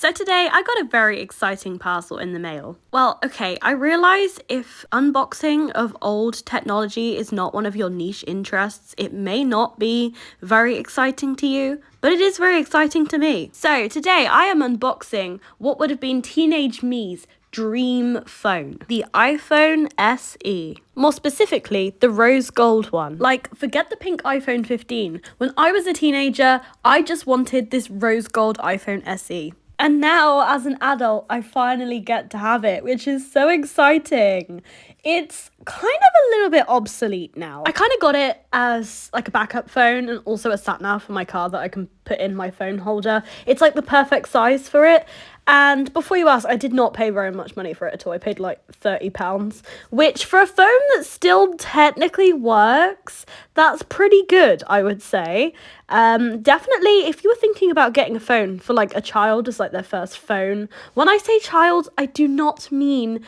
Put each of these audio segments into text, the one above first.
So today I got a very exciting parcel in the mail. Well, okay, I realise if unboxing of old technology is not one of your niche interests, it may not be very exciting to you, but it is very exciting to me. So today I am unboxing what would have been teenage me's dream phone, the iPhone SE. More specifically, the rose gold one. Like, forget the pink iPhone 15. When I was a teenager, I just wanted this rose gold iPhone SE. And now, as an adult, I finally get to have it, which is so exciting. It's kind of a little bit obsolete now. I kind of got it as like a backup phone and also a sat nav for my car that I can put in my phone holder. It's like the perfect size for it. And before you ask, I did not pay very much money for it at all. I paid like £30, which for a phone that still technically works, that's pretty good, I would say. Definitely, if you were thinking about getting a phone for like a child as like their first phone, when I say child, I do not mean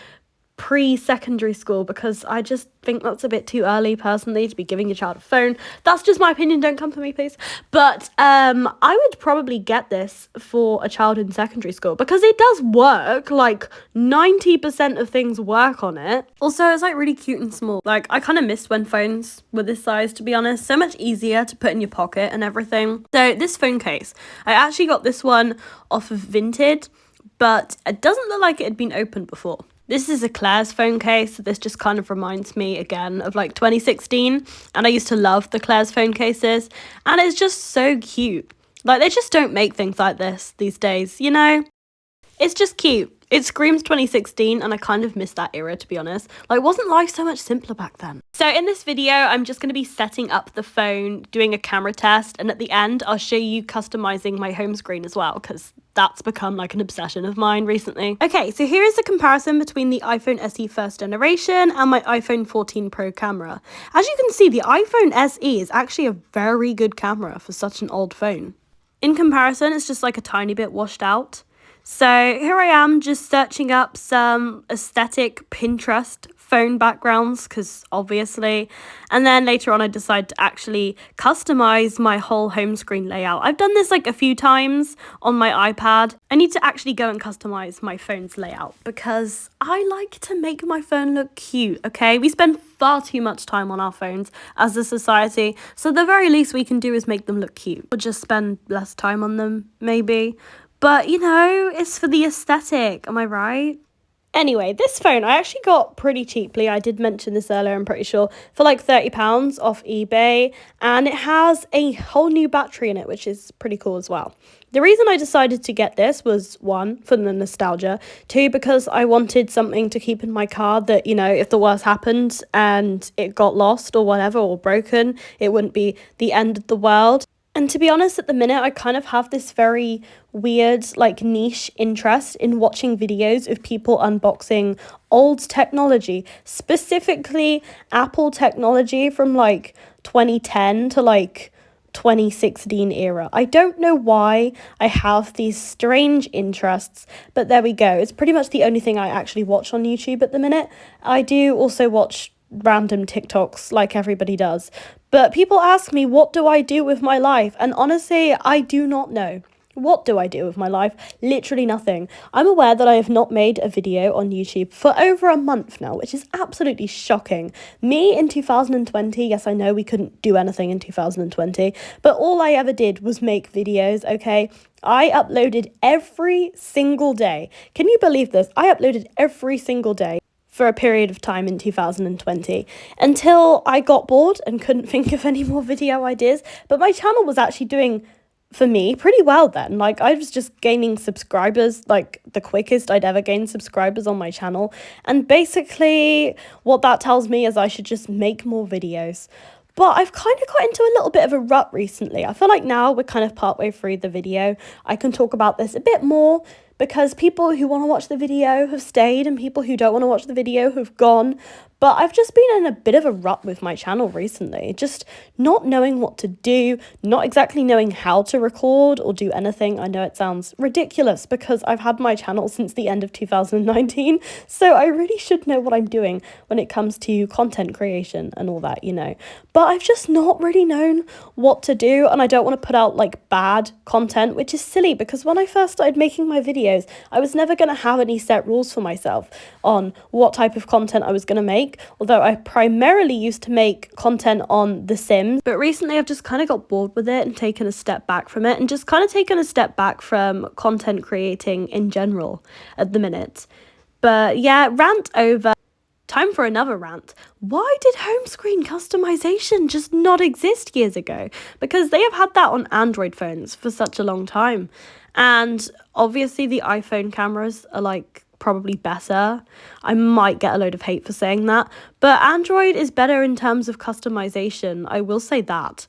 pre-secondary school, because I just think that's a bit too early personally to be giving your child a phone. That's just my opinion, don't come for me please. But I would probably get this for a child in secondary school because it does work. Like 90% of things work on it. Also, it's like really cute and small. Like, I kind of missed when phones were this size, to be honest. So much easier to put in your pocket and everything. So this phone case, I actually got this one off of Vinted, but it doesn't look like it had been opened before. This is a Claire's phone case. This just kind of reminds me again of like 2016. And I used to love the Claire's phone cases. And it's just so cute. Like, they just don't make things like this these days, you know? It's just cute. It screams 2016, and I kind of miss that era, to be honest. Like, wasn't life so much simpler back then? So in this video, I'm just going to be setting up the phone, doing a camera test, and at the end, I'll show you customizing my home screen as well, because that's become like an obsession of mine recently. Okay, so here is a comparison between the iPhone SE first generation and my iPhone 14 Pro camera. As you can see, the iPhone SE is actually a very good camera for such an old phone. In comparison, it's just like a tiny bit washed out. So here I am just searching up some aesthetic Pinterest phone backgrounds, because obviously, and then later on I decided to actually customize my whole home screen layout. I've done this like a few times on my iPad. I need to actually go and customize my phone's layout because I like to make my phone look cute, okay? We spend far too much time on our phones as a society, so the very least we can do is make them look cute, or just spend less time on them, maybe. But, you know, it's for the aesthetic, am I right? Anyway, this phone I actually got pretty cheaply. I did mention this earlier, I'm pretty sure, for like £30 off eBay. And it has a whole new battery in it, which is pretty cool as well. The reason I decided to get this was, one, for the nostalgia. Two, because I wanted something to keep in my car that, you know, if the worst happened and it got lost or whatever, or broken, it wouldn't be the end of the world. And to be honest, at the minute, I kind of have this very weird, like, niche interest in watching videos of people unboxing old technology, specifically Apple technology from, like, 2010 to, like, 2016 era. I don't know why I have these strange interests, but there we go. It's pretty much the only thing I actually watch on YouTube at the minute. I do also watch random TikToks like everybody does. But people ask me, what do I do with my life? And honestly, I do not know. What do I do with my life? Literally nothing. I'm aware that I have not made a video on YouTube for over a month now, which is absolutely shocking. Me in 2020, yes, I know we couldn't do anything in 2020, but all I ever did was make videos, okay? I uploaded every single day. Can you believe this? I uploaded every single day for a period of time in 2020 until I got bored and couldn't think of any more video ideas. But my channel was actually doing, for me, pretty well then. Like, I was just gaining subscribers, like the quickest I'd ever gained subscribers on my channel. And basically what that tells me is I should just make more videos. But I've kind of got into a little bit of a rut recently. I feel like now we're kind of partway through the video, I can talk about this a bit more, because people who want to watch the video have stayed and people who don't want to watch the video have gone. But I've just been in a bit of a rut with my channel recently, just not knowing what to do, not exactly knowing how to record or do anything. I know it sounds ridiculous because I've had my channel since the end of 2019, so I really should know what I'm doing when it comes to content creation and all that, you know. But I've just not really known what to do, and I don't want to put out like bad content, which is silly because when I first started making my videos, videos. I was never going to have any set rules for myself on what type of content I was going to make, although I primarily used to make content on The Sims, but recently I've just kind of got bored with it and taken a step back from it, and just kind of taken a step back from content creating in general at the minute. But yeah, rant over. Time for another rant. Why did home screen customization just not exist years ago? Because they have had that on Android phones for such a long time. And obviously the iPhone cameras are like probably better. I might get a load of hate for saying that, but Android is better in terms of customization. I will say that.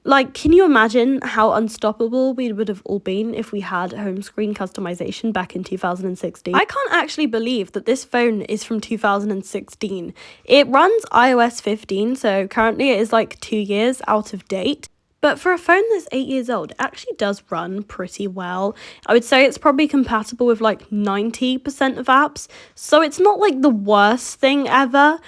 Like, can you imagine how unstoppable we would have all been if we had home screen customization back in 2016? I can't actually believe that this phone is from 2016. It runs iOS 15, so currently it is like 2 years out of date. But for a phone that's 8 years old, it actually does run pretty well. I would say it's probably compatible with like 90% of apps. So it's not like the worst thing ever,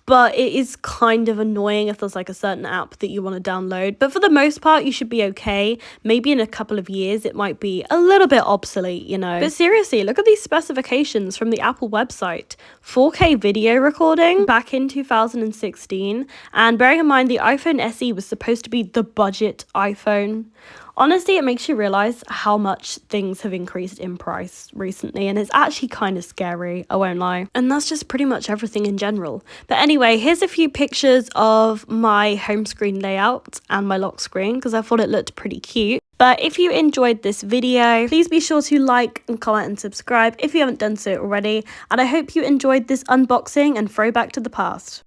but it is kind of annoying if there's like a certain app that you want to download. But for the most part, you should be okay. Maybe in a couple of years, it might be a little bit obsolete, you know. But seriously, look at these specifications from the Apple website. 4K video recording back in 2016. And bearing in mind, the iPhone SE was supposed to be the budget iPhone. Honestly, it makes you realize how much things have increased in price recently, and it's actually kind of scary, I won't lie. And that's just pretty much everything in general. But anyway, here's a few pictures of my home screen layout and my lock screen, because I thought it looked pretty cute. But if you enjoyed this video, please be sure to like and comment and subscribe if you haven't done so already. And I hope you enjoyed this unboxing and throwback to the past.